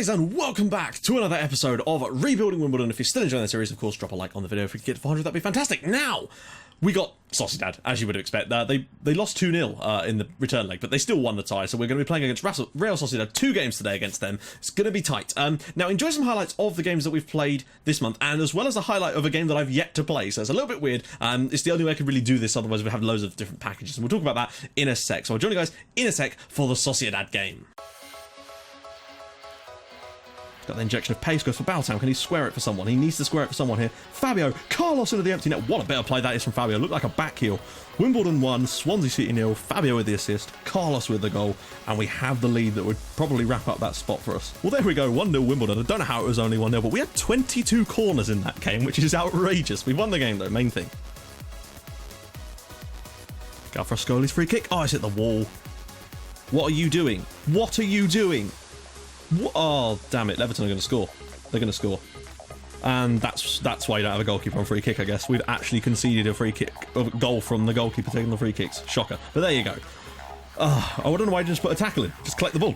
guys, and welcome back to another episode of Rebuilding Wimbledon. If you're still enjoying the series, of course, drop a like on the video. If we could get to 400, that'd be fantastic. Now, we got Sociedad, as you would expect. They lost 2-0 in the return leg, but they still won the tie, so we're going to be playing against Real Sociedad. 2 games today against them. It's going to be tight. Now, enjoy some highlights of the games that we've played this month, and as well as a highlight of a game that I've yet to play, so it's a little bit weird. It's the only way I could really do this, otherwise we have loads of different packages, and we'll talk about that in a sec. So I'll join you guys in a sec for the Sociedad game. Got the injection of pace, goes for Baltam. Can he square it for someone? He needs to square it for someone here. Fabio, Carlos into the empty net. What a better play that is from Fabio. Looked like a back heel. Wimbledon 1, Swansea City 0. Fabio with the assist, Carlos with the goal, and we have the lead that would probably wrap up that spot for us. Well, there we go, 1-0 Wimbledon. I don't know how it was only 1-0, but we had 22 corners in that game, which is outrageous. We won the game though, main thing. Galfrasc-Holy-Moly's free kick. Oh, it's hit the wall. What are you doing? What are you doing? Oh, damn it. Leverton are going to score. They're going to score. And that's why you don't have a goalkeeper on free kick, I guess. We've actually conceded a free kick, a goal from the goalkeeper taking the free kicks. Shocker. But there you go. I don't know why you just put a tackle in. Just collect the ball.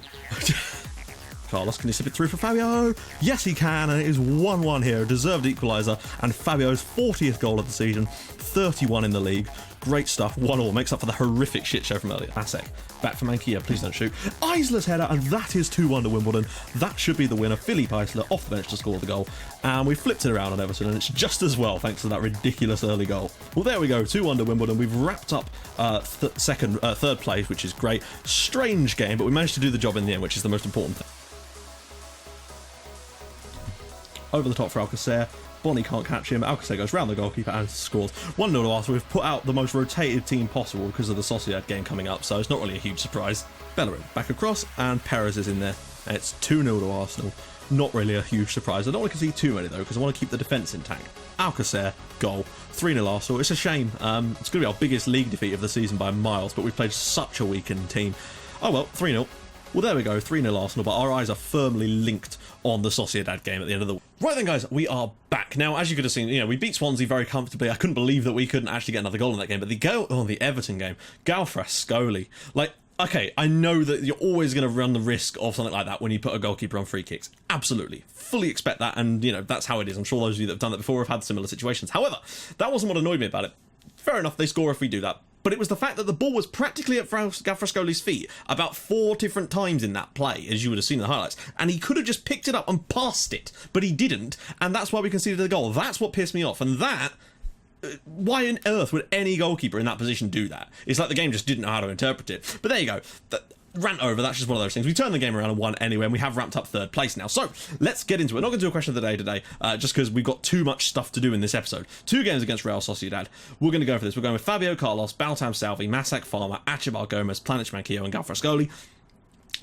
Carlos, can he slip it through for Fabio? Yes, he can, and it is 1-1 here. A deserved equaliser, and Fabio's 40th goal of the season, 31 in the league. Great stuff. 1-1 makes up for the horrific shit show from earlier. Asek, back for Mankia, please don't shoot. Isler's header, and that is 2-1 to Wimbledon. That should be the winner. Philippe Isler off the bench to score the goal, and we flipped it around on Everton, and it's just as well thanks to that ridiculous early goal. Well, there we go, 2-1 to Wimbledon. We've wrapped up third place, which is great. Strange game, but we managed to do the job in the end, which is the most important thing. Over the top for Alcacer. Bonnie can't catch him. Alcacer goes round the goalkeeper and scores. 1-0 to Arsenal. We've put out the most rotated team possible because of the Sociedad game coming up, so it's not really a huge surprise. Bellerin back across, and Perez is in there. And it's 2-0 to Arsenal. Not really a huge surprise. I don't want to concede too many though, because I want to keep the defence intact. Alcacer, goal. 3-0 Arsenal. It's a shame. It's going to be our biggest league defeat of the season by miles, but we've played such a weakened team. Oh well, 3-0. Well, there we go, 3-0 Arsenal, but our eyes are firmly linked on the Sociedad game at the end of the week. Right then, guys, we are back. Now, as you could have seen, we beat Swansea very comfortably. I couldn't believe that we couldn't actually get another goal in that game, but the Everton game, Galfrasc-Holy-Moly, like, okay, I know that you're always going to run the risk of something like that when you put a goalkeeper on free kicks. Absolutely. Fully expect that, and, that's how it is. I'm sure those of you that have done that before have had similar situations. However, that wasn't what annoyed me about it. Fair enough, they score if we do that. But it was the fact that the ball was practically at Galfrasc-Holy's feet about 4 different times in that play, as you would have seen in the highlights. And he could have just picked it up and passed it, but he didn't. And that's why we conceded the goal. That's what pissed me off. And that... why on earth would any goalkeeper in that position do that? It's like the game just didn't know how to interpret it. But there you go. Rant over, that's just one of those things. We turned the game around and won anyway, and we have ramped up third place now. So, let's get into it. Not going to do a question of the day today, just because we've got too much stuff to do in this episode. 2 games against Real Sociedad. We're going to go for this. We're going with Fabio, Carlos, Baltam, Salvi, Masak, Farmer, Achibar, Gomez, Planic, Manquillo, and Galfrasc-Holy.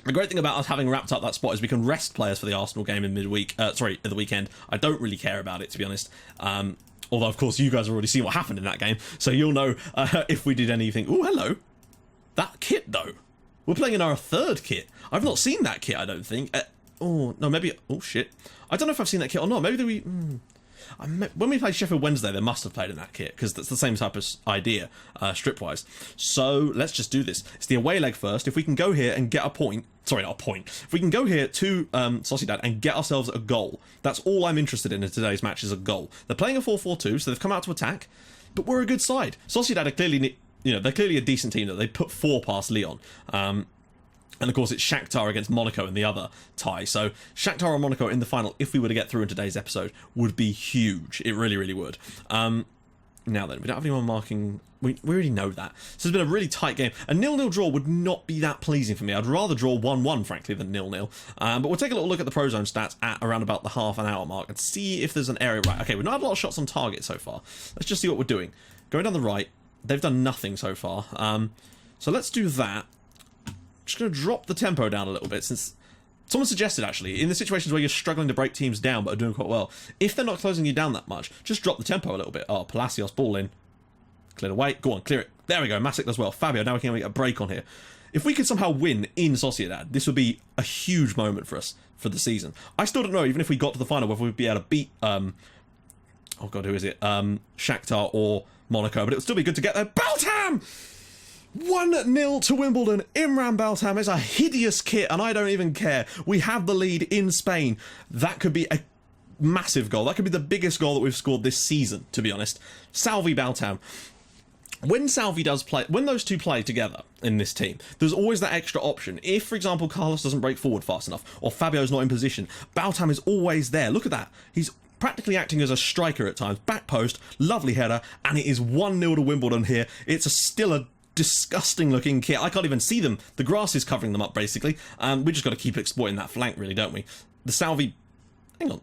The great thing about us having wrapped up that spot is we can rest players for the Arsenal game in at the weekend. I don't really care about it, to be honest. Although, of course, you guys have already seen what happened in that game, so you'll know if we did anything. Oh, hello. That kit, though. We're playing in our third kit. I've not seen that kit, I don't think. Oh, no, maybe... Oh, shit. I don't know if I've seen that kit or not. Maybe when we played Sheffield Wednesday, they must have played in that kit, because that's the same type of idea, strip-wise. So, let's just do this. It's the away leg first. If we can go here and get a point... Sorry, not a point. If we can go here to Sociedad and get ourselves a goal, that's all I'm interested in today's match, is a goal. They're playing a 4-4-2, so they've come out to attack, but we're a good side. Sociedad are clearly... they're clearly a decent team that they put 4 past Lyon. And of course it's Shakhtar against Monaco in the other tie. So Shakhtar or Monaco in the final, if we were to get through in today's episode, would be huge. It really, really would. Now then, we don't have anyone marking... We already know that. So it's been a really tight game. A 0-0 draw would not be that pleasing for me. I'd rather draw 1-1, frankly, than 0-0. But we'll take a little look at the Pro Zone stats at around about the half an hour mark and see if there's an area... Right, okay, we've not had a lot of shots on target so far. Let's just see what we're doing. Going down the right... They've done nothing so far. So let's do that. Just going to drop the tempo down a little bit, since someone suggested, actually, in the situations where you're struggling to break teams down but are doing quite well, if they're not closing you down that much, just drop the tempo a little bit. Oh, Palacios, ball in. Cleared away. Go on, clear it. There we go. Masic does well. Fabio, now we can get a break on here. If we could somehow win in Sociedad, this would be a huge moment for us for the season. I still don't know, even if we got to the final, whether we'd be able to beat... oh, God, who is it? Shakhtar or... Monaco, but it would still be good to get there. Baltam! 1-0 to Wimbledon. Imran Beltam is a hideous kit, and I don't even care. We have the lead in Spain. That could be a massive goal. That could be the biggest goal that we've scored this season, to be honest. Salvi Beltam. When Salvi does play, when those two play together in this team, there's always that extra option. If, for example, Carlos doesn't break forward fast enough, or Fabio's not in position, Beltam is always there. Look at that. He's practically acting as a striker at times. Back post, lovely header, and it is 1-0 to Wimbledon here. It's still a disgusting looking kit. I can't even see them. The grass is covering them up, basically. We just got to keep exploiting that flank, really, don't we? The Salvi... Hang on.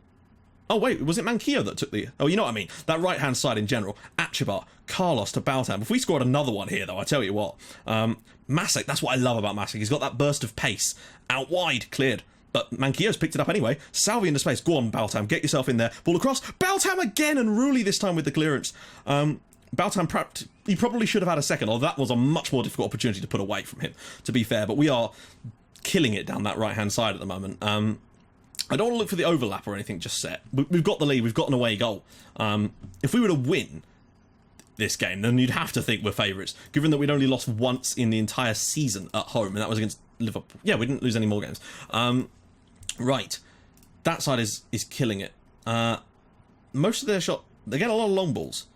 Oh, wait, was it Manquillo that took the... Oh, you know what I mean. That right-hand side in general. Achibar, Carlos to Beltam. If we scored another one here, though, I tell you what. Masek, that's what I love about Masek. He's got that burst of pace. Out wide, cleared. But Manquillo's picked it up anyway. Salvi into space. Go on, Beltam. Get yourself in there. Ball across. Beltam again, and Rulli this time with the clearance. Beltam, he probably should have had a second, or that was a much more difficult opportunity to put away from him, to be fair. But we are killing it down that right-hand side at the moment. I don't want to look for the overlap or anything just set. We've got the lead. We've got an away goal. If we were to win this game, then you'd have to think we're favourites, given that we'd only lost once in the entire season at home, and that was against Liverpool. Yeah, we didn't lose any more games. Right. That side is killing it. Most of their shot... They get a lot of long balls.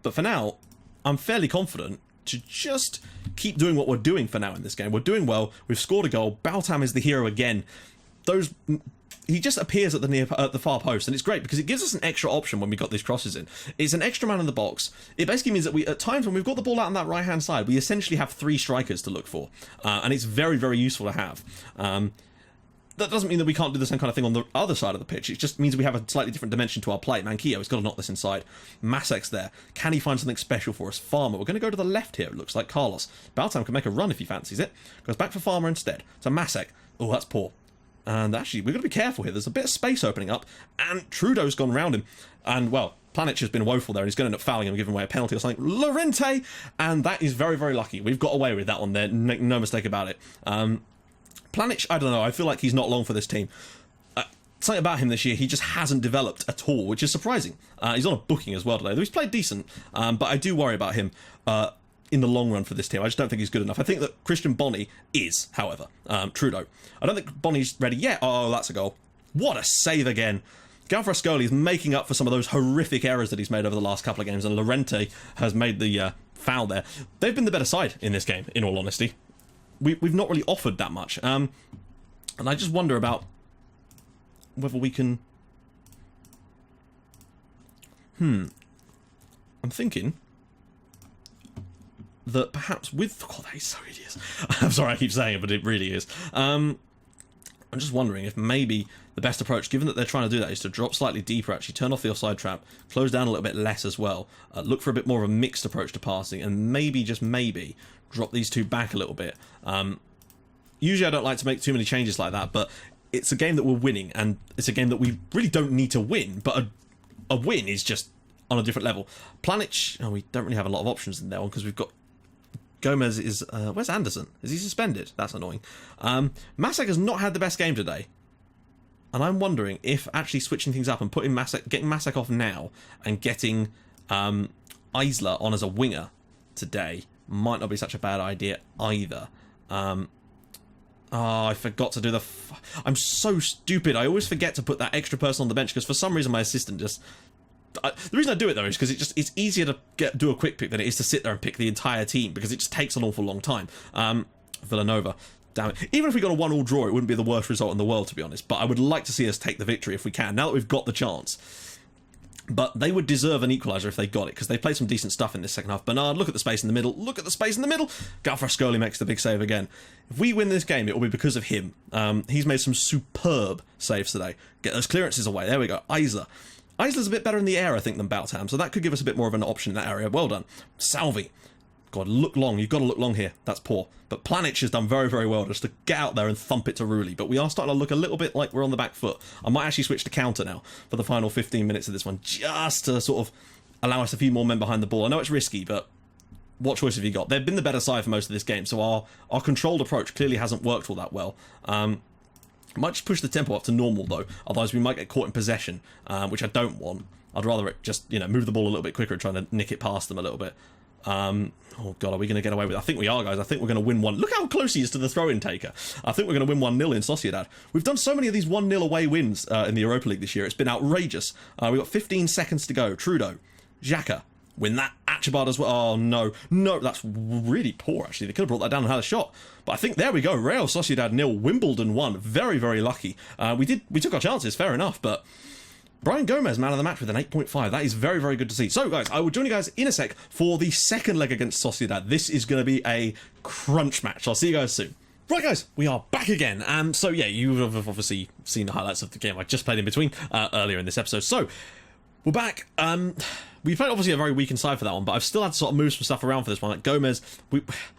But for now, I'm fairly confident to just keep doing what we're doing for now in this game. We're doing well. We've scored a goal. Beltam is the hero again. He just appears at the far post, and it's great because it gives us an extra option when we got these crosses in. It's an extra man in the box. It basically means that we, at times when we've got the ball out on that right-hand side, we essentially have 3 strikers to look for, and it's very, very useful to have. That doesn't mean that we can't do the same kind of thing on the other side of the pitch. It just means we have a slightly different dimension to our play. Manquillo, he's got to knock this inside. Masek's there. Can he find something special for us? Farmer, we're going to go to the left here, it looks like. Carlos. Beltam can make a run if he fancies it. Goes back for Farmer instead. So Masek. Oh, that's poor. And actually, we've got to be careful here. There's a bit of space opening up, and Trudeau's gone round him. And, well, Planic has been woeful there, and he's going to end up fouling him, giving away a penalty or something. Llorente! And that is very, very lucky. We've got away with that one there. No mistake about it. Planic, I don't know. I feel like he's not long for this team. Something about him this year, he just hasn't developed at all, which is surprising. He's on a booking as well today, though he's played decent. But I do worry about him in the long run for this team. I just don't think he's good enough. I think that Christian Bony is, however, Trudeau. I don't think Bonny's ready yet. Oh, that's a goal. What a save again. Galfrasc-Holy is making up for some of those horrific errors that he's made over the last couple of games, and Llorente has made the foul there. They've been the better side in this game, in all honesty. We've not really offered that much. And I just wonder about whether we can... I'm thinking that perhaps with... God, that is so hideous. I'm sorry I keep saying it, but it really is. I'm just wondering if maybe the best approach, given that they're trying to do that, is to drop slightly deeper, actually turn off the offside trap, close down a little bit less as well, look for a bit more of a mixed approach to passing, and maybe, just maybe, drop these two back a little bit. Usually I don't like to make too many changes like that, but it's a game that we're winning, and it's a game that we really don't need to win, but a win is just on a different level. Planic, oh, we don't really have a lot of options in that one, because we've got Gomez is... where's Anderson? Is he suspended? That's annoying. Masek has not had the best game today. And I'm wondering if actually switching things up and getting Masek off now and getting Isla on as a winger today might not be such a bad idea either. Oh, I forgot to do the... I'm so stupid. I always forget to put that extra person on the bench because for some reason my assistant just... the reason I do it though is because it's easier to do a quick pick than it is to sit there and pick the entire team because it just takes an awful long time. Villanova, damn it. Even if we got a 1-1 draw, it wouldn't be the worst result in the world, to be honest. But I would like to see us take the victory if we can, now that we've got the chance. But they would deserve an equaliser if they got it, because they played some decent stuff in this second half. Bernard, look at the space in the middle. Look at the space in the middle. Galfrasc-Holy makes the big save again. If we win this game, it will be because of him. He's made some superb saves today. Get those clearances away. There we go. Isla. Isla's a bit better in the air, I think, than Beltam, so that could give us a bit more of an option in that area. Well done. Salvi. God, look long. You've got to look long here. That's poor. But Planic has done very, very well just to get out there and thump it to Rulli. But we are starting to look a little bit like we're on the back foot. I might actually switch to counter now for the final 15 minutes of this one, just to sort of allow us a few more men behind the ball. I know it's risky, but what choice have you got? They've been the better side for most of this game, so our controlled approach clearly hasn't worked all that well. Might just push the tempo up to normal, though. Otherwise, we might get caught in possession, which I don't want. I'd rather it just, move the ball a little bit quicker and try to nick it past them a little bit. Oh, God, are we going to get away with it? I think we are, guys. I think we're going to win one. Look how close he is to the throw-in taker. I think we're going to win 1-0 in Sociedad. We've done so many of these 1-0 away wins in the Europa League this year. It's been outrageous. We've got 15 seconds to go. Trudeau. Xhaka. Win that. Archibald as well. Oh, no. No, that's really poor, actually. They could have brought that down and had a shot. But I think there we go. Real Sociedad 0, Wimbledon 1. Very, very lucky. We took our chances, fair enough, but Brian Gomez, man of the match with an 8.5. That is very, very good to see. So, guys, I will join you guys in a sec for the second leg against Sociedad. This is going to be a crunch match. I'll see you guys soon. Right, guys, we are back again. So, yeah, you have obviously seen the highlights of the game I just played in between earlier in this episode. So, we're back. We played obviously a very weakened side for that one, but I've still had to sort of move some stuff around for this one. Like Gomez,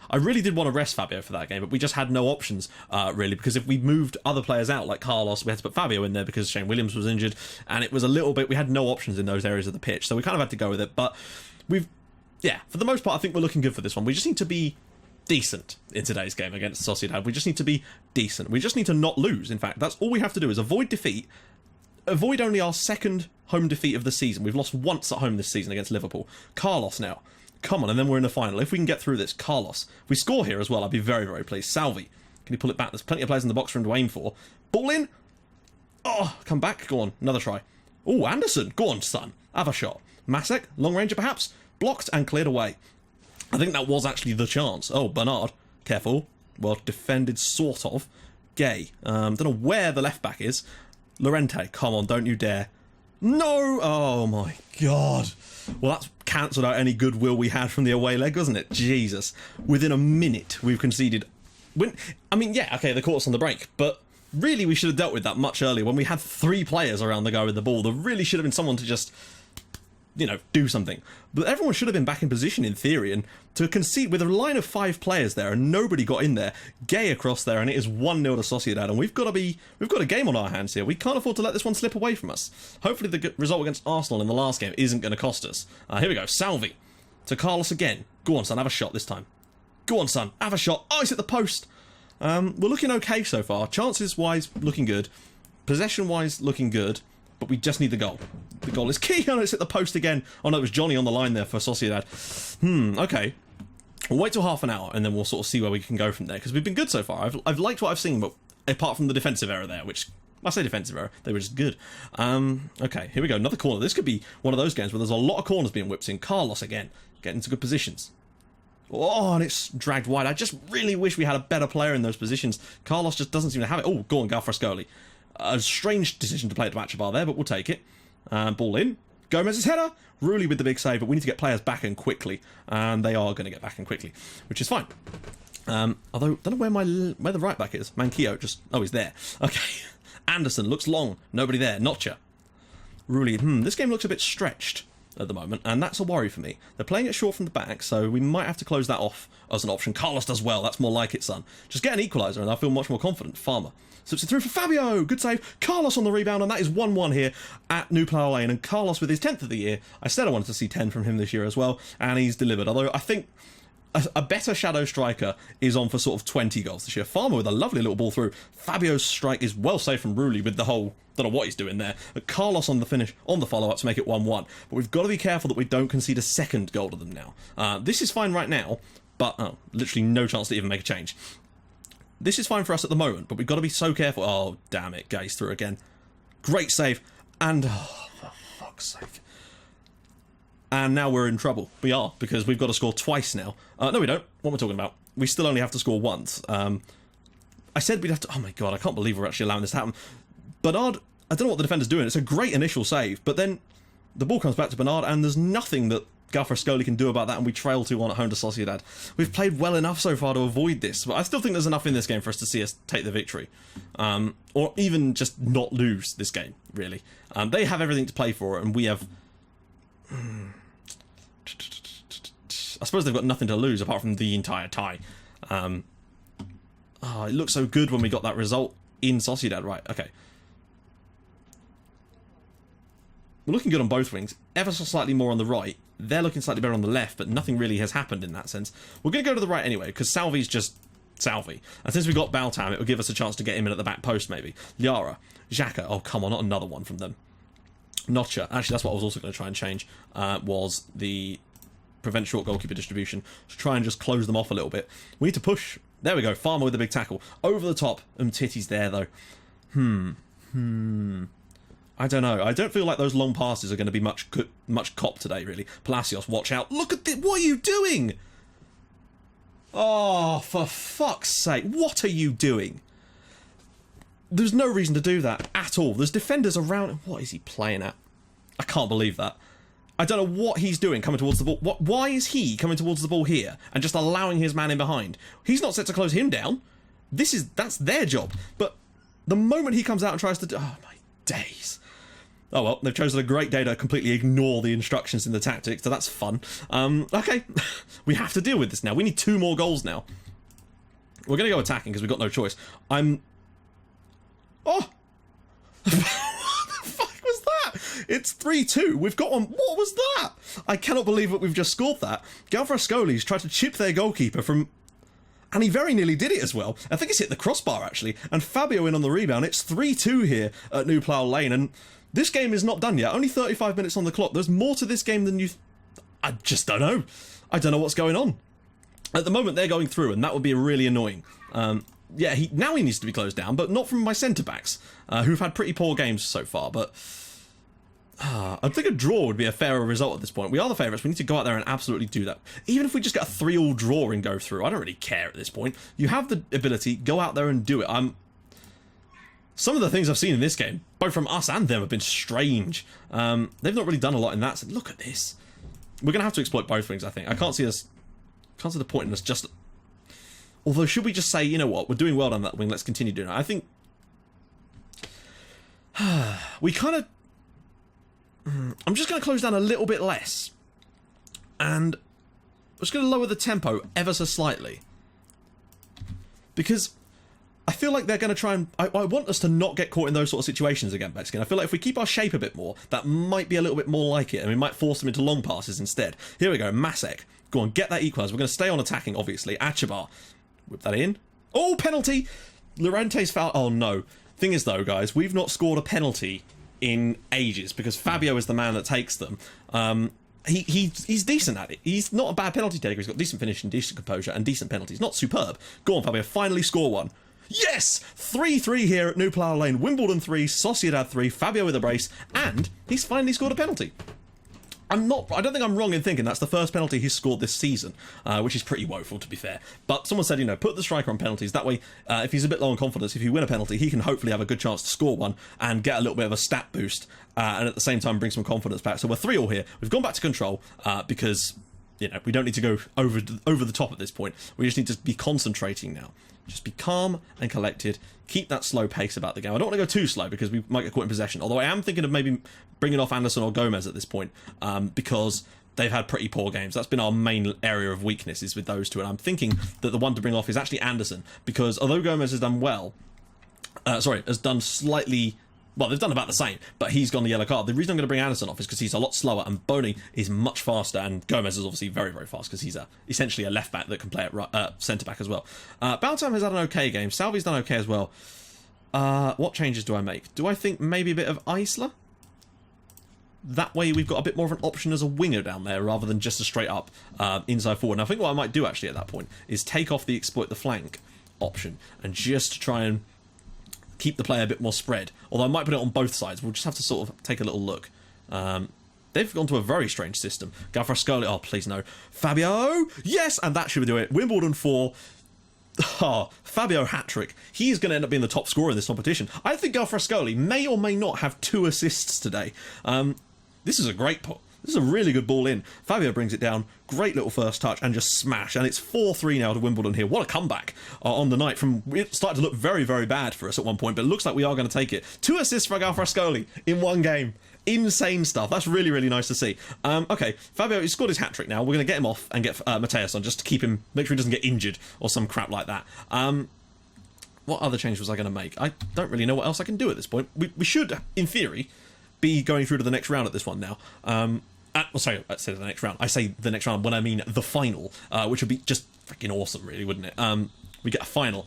I really did want to rest Fabio for that game, but we just had no options, really, because if we moved other players out, like Carlos, we had to put Fabio in there because Shane Williams was injured, and it was a little bit, we had no options in those areas of the pitch, so we kind of had to go with it, but for the most part, I think we're looking good for this one. We just need to be decent in today's game against Sociedad. We just need to be decent. We just need to not lose, in fact. That's all we have to do is avoid defeat, avoid only our second home defeat of the season. We've lost once at home this season against Liverpool. Carlos now. Come on, and then we're in the final. If we can get through this, Carlos. If we score here as well, I'd be very, very pleased. Salvi. Can you pull it back? There's plenty of players in the box for him to aim for. Ball in. Oh, come back. Go on. Another try. Oh, Anderson. Go on, son. Have a shot. Masek. Long ranger, perhaps. Blocked and cleared away. I think that was actually the chance. Oh, Bernard. Careful. Well defended, sort of. Gay. Don't know where the left back is. Lorente, come on, don't you dare. No! Oh my God. Well, that's cancelled out any goodwill we had from the away leg, wasn't it? Jesus. Within a minute, we've conceded. They caught us on the break, but really we should have dealt with that much earlier when we had 3 players around the go with the ball. There really should have been someone to just, do something. But everyone should have been back in position in theory, and to concede with a line of 5 players there and nobody got in there, Gay across there, and it is 1-0 to Sociedad, and we've got a game on our hands here. We can't afford to let this one slip away from us. Hopefully the result against Arsenal in the last game isn't going to cost us. Here we go, Salvi to Carlos again. Go on, son, have a shot this time. Go on, son, have a shot. Oh, it's at the post. We're looking okay so far. Chances-wise, looking good. Possession-wise, looking good. But we just need the goal. The goal is key. Oh, it's at the post again. Oh, no, it was Johnny on the line there for Sociedad. Okay. We'll wait till half an hour, and then we'll sort of see where we can go from there, because we've been good so far. I've liked what I've seen, but apart from the defensive error there, which, I say defensive error, they were just good. Okay, here we go. Another corner. This could be one of those games where there's a lot of corners being whipped in. Carlos again, getting into good positions. Oh, and it's dragged wide. I just really wish we had a better player in those positions. Carlos just doesn't seem to have it. Oh, go on, Galfrasc-Holy-Moly. A strange decision to play at the match bar there, but we'll take it. Ball in. Gomez's header. Rulli with the big save, but we need to get players back in quickly. And they are going to get back in quickly, which is fine. Although, don't know where the right back is. Manquillo just... Oh, he's there. Okay. Anderson looks long. Nobody there. Notcha. Rulli. This game looks a bit stretched at the moment, and that's a worry for me. They're playing it short from the back, so we might have to close that off as an option. Carlos does well. That's more like it, son. Just get an equaliser, and I feel much more confident. Farmer. Slips it through for Fabio. Good save. Carlos on the rebound, and that is 1-1 here at New Plough Lane. And Carlos with his 10th of the year. I said I wanted to see 10 from him this year as well, and he's delivered. Although I think a better shadow striker is on for sort of 20 goals this year. Farmer with a lovely little ball through. Fabio's strike is well safe from Rulli with the whole... Don't know what he's doing there. But Carlos on the finish, on the follow-up to make it 1-1. But we've got to be careful that we don't concede a second goal to them now. This is fine right now, but literally no chance to even make a change. This is fine for us at the moment, but we've got to be so careful. Oh, damn it. Gay's through again. Great save. And, oh, for fuck's sake. And now we're in trouble. We are, because we've got to score twice now. No, we don't. What am I talking about? We still only have to score once. I said we'd have to... Oh, my God. I can't believe we're actually allowing this to happen. Bernard, I don't know what the defender's doing. It's a great initial save, but then the ball comes back to Bernard, and there's nothing that Galfrasc-Holy-Moly can do about that, and we trail 2-1 at home to Sociedad. We've played well enough so far to avoid this, but I still think there's enough in this game for us to see us take the victory. Or even just not lose this game, really. They have everything to play for, and we have... I suppose they've got nothing to lose apart from the entire tie. It looked so good when we got that result in Sociedad. Right, okay. We're looking good on both wings, ever so slightly more on the right. They're looking slightly better on the left, but nothing really has happened in that sense. We're going to go to the right anyway, because Salvi's just Salvi. And since we got Baltam, it will give us a chance to get him in at the back post, maybe. Liara. Xhaka. Oh, come on, not another one from them. Notcha. Actually, that's what I was also going to try and change, was the prevent short goalkeeper distribution, to try and just close them off a little bit. We need to push. There we go. Farmer with the big tackle. Over the top. Titty's there, though. I don't know. I don't feel like those long passes are going to be much cop today, really. Palacios, watch out. Look at this. What are you doing? Oh, for fuck's sake. What are you doing? There's no reason to do that at all. There's defenders around. What is he playing at? I can't believe that. I don't know what he's doing coming towards the ball. Why is he coming towards the ball here and just allowing his man in behind? He's not set to close him down. That's their job. But the moment he comes out and tries to do... Oh, my days. Oh, well, they've chosen a great day to completely ignore the instructions in the tactics, so that's fun. Okay, we have to deal with this now. We need 2 more goals now. We're going to go attacking because we've got no choice. Oh! It's 3-2. We've got one. What was that? I cannot believe that we've just scored that. Galfrasc-Holy-Moly's tried to chip their goalkeeper from... And he very nearly did it as well. I think it's hit the crossbar, actually. And Fabio in on the rebound. It's 3-2 here at New Plough Lane. And this game is not done yet. Only 35 minutes on the clock. There's more to this game than you... I just don't know. I don't know what's going on. At the moment, they're going through, and that would be really annoying. Yeah, now he needs to be closed down, but not from my centre-backs, who've had pretty poor games so far. But... I think a draw would be a fairer result at this point. We are the favourites. We need to go out there and absolutely do that. Even if we just get a 3-3 draw and go through, I don't really care at this point. You have the ability, go out there and do it. Some of the things I've seen in this game, both from us and them, have been strange. They've not really done a lot in that. So look at this. We're going to have to exploit both things, I think. I can't see the point in us just... Although, should we just say, you know what, we're doing well on that wing, let's continue doing it. I think... we kind of... I'm just going to close down a little bit less. And I'm just going to lower the tempo ever so slightly. Because I feel like they're going to try and... I want us to not get caught in those sort of situations again, basically. And I feel like if we keep our shape a bit more, that might be a little bit more like it. And we might force them into long passes instead. Here we go, Masek. Go on, get that equaliser. We're going to stay on attacking, obviously. Achabar. Whip that in. Oh, penalty! Llorente's foul. Oh, no. Thing is, though, guys, we've not scored a penalty in ages because Fabio is the man that takes them. He's decent at it. He's not a bad penalty taker. He's got decent finishing, decent composure, and decent penalties. Not superb. Go on, Fabio. Finally score one. Yes! 3-3 here at New Plough Lane. Wimbledon 3, Sociedad 3, Fabio with a brace, and he's finally scored a penalty. I don't think I'm wrong in thinking that's the first penalty he's scored this season, which is pretty woeful, to be fair. But someone said, put the striker on penalties. That way, if he's a bit low on confidence, if you win a penalty, he can hopefully have a good chance to score one and get a little bit of a stat boost, and at the same time bring some confidence back. So we're 3-3 here. We've gone back to control because, we don't need to go over the top at this point. We just need to be concentrating now. Just be calm and collected. Keep that slow pace about the game. I don't want to go too slow because we might get caught in possession. Although I am thinking of maybe bringing off Anderson or Gomez at this point because they've had pretty poor games. That's been our main area of weakness is with those two. And I'm thinking that the one to bring off is actually Anderson because although Gomez has done well, has done slightly... Well, they've done about the same, but he's gone the yellow card. The reason I'm going to bring Anderson off is because he's a lot slower and Boney is much faster and Gomez is obviously very, very fast because he's essentially a left-back that can play at centre-back as well. Baltam has had an okay game. Salvi's done okay as well. What changes do I make? Do I think maybe a bit of Isla? That way we've got a bit more of an option as a winger down there rather than just a straight-up inside forward. And I think what I might do actually at that point is take off the exploit the flank option and just try and keep the player a bit more spread. Although I might put it on both sides. We'll just have to sort of take a little look. They've gone to a very strange system. Galfrasc-Holy-Moly. Oh, please no. Fabio! Yes! And that should do it. Wimbledon 4. Fabio hat-trick. He is going to end up being the top scorer in this competition. I think Galfrasc-Holy may or may not have 2 assists today. This is a great put. This is a really good ball in. Fabio brings it down. Great little first touch and just smash. And it's 4-3 now to Wimbledon here. What a comeback on the night. It started to look very, very bad for us at one point, but it looks like we are going to take it. 2 assists for Galfrasc-Holy in one game. Insane stuff. That's really, really nice to see. Okay, Fabio, he's scored his hat-trick now. We're going to get him off and get Mateus on just to keep him, make sure he doesn't get injured or some crap like that. What other change was I going to make? I don't really know what else I can do at this point. We should, in theory, be going through to the next round at this one now. Sorry, I said the next round. I say the next round when I mean the final, which would be just freaking awesome, really, wouldn't it? We get a final.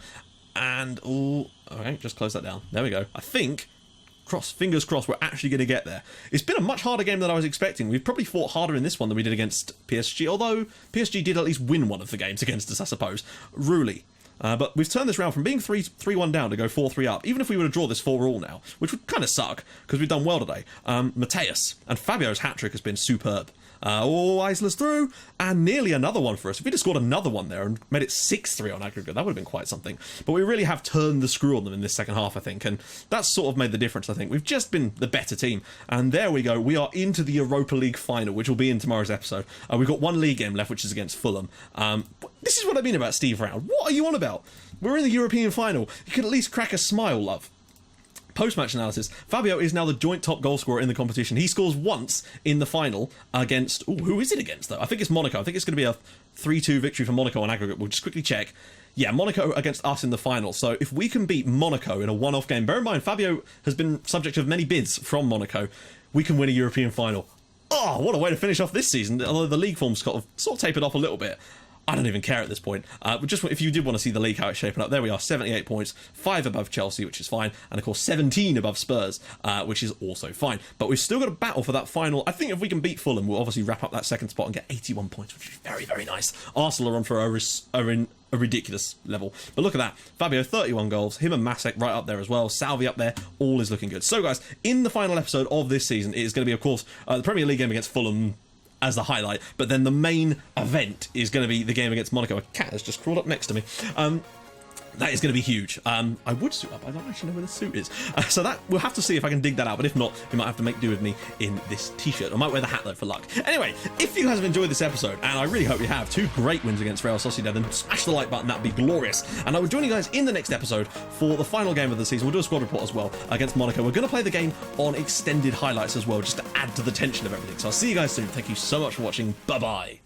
And, okay, just close that down. There we go. I think fingers crossed, we're actually going to get there. It's been a much harder game than I was expecting. We've probably fought harder in this one than we did against PSG, although PSG did at least win one of the games against us, I suppose. Really. But we've turned this round from being 3-1 down to go 4-3 up. Even if we were to draw this 4-all now, which would kind of suck, because we've done well today. Mateus and Fabio's hat-trick has been superb. Isla's through, and nearly another one for us. If we'd have scored another one there and made it 6-3 on aggregate, that would have been quite something. But we really have turned the screw on them in this second half, I think, and that's sort of made the difference, I think. We've just been the better team, and there we go. We are into the Europa League final, which will be in tomorrow's episode. We've got one league game left, which is against Fulham. This is what I mean about Steve Round. What are you on about? We're in the European final. You could at least crack a smile, love. Post-match analysis, Fabio is now the joint top goal scorer in the competition. He scores once in the final against... Ooh, who is it against, though? I think it's Monaco. I think it's going to be a 3-2 victory for Monaco on aggregate. We'll just quickly check. Yeah, Monaco against us in the final. So if we can beat Monaco in a one-off game... Bear in mind, Fabio has been subject of many bids from Monaco. We can win a European final. Oh, what a way to finish off this season. Although the league form's sort of tapered off a little bit. I don't even care at this point. But just if you did want to see the league, how it's shaping up, there we are, 78 points, 5 above Chelsea, which is fine, and of course 17 above Spurs, which is also fine. But we've still got a battle for that final. I think if we can beat Fulham, we'll obviously wrap up that second spot and get 81 points, which is very, very nice. Arsenal are on for a ridiculous level. But look at that. Fabio, 31 goals. Him and Masek right up there as well. Salvi up there. All is looking good. So, guys, in the final episode of this season, it is going to be, of course, the Premier League game against Fulham as the highlight, but then the main event is going to be the game against Monaco. A cat has just crawled up next to me. That is going to be huge. I would suit up. I don't actually know where the suit is. So that we'll have to see if I can dig that out. But if not, you might have to make do with me in this t-shirt. I might wear the hat though for luck. Anyway, if you guys have enjoyed this episode, and I really hope you have, 2 great wins against Real Sociedad, then smash the like button. That'd be glorious. And I will join you guys in the next episode for the final game of the season. We'll do a squad report as well against Monaco. We're going to play the game on extended highlights as well, just to add to the tension of everything. So I'll see you guys soon. Thank you so much for watching. Bye bye.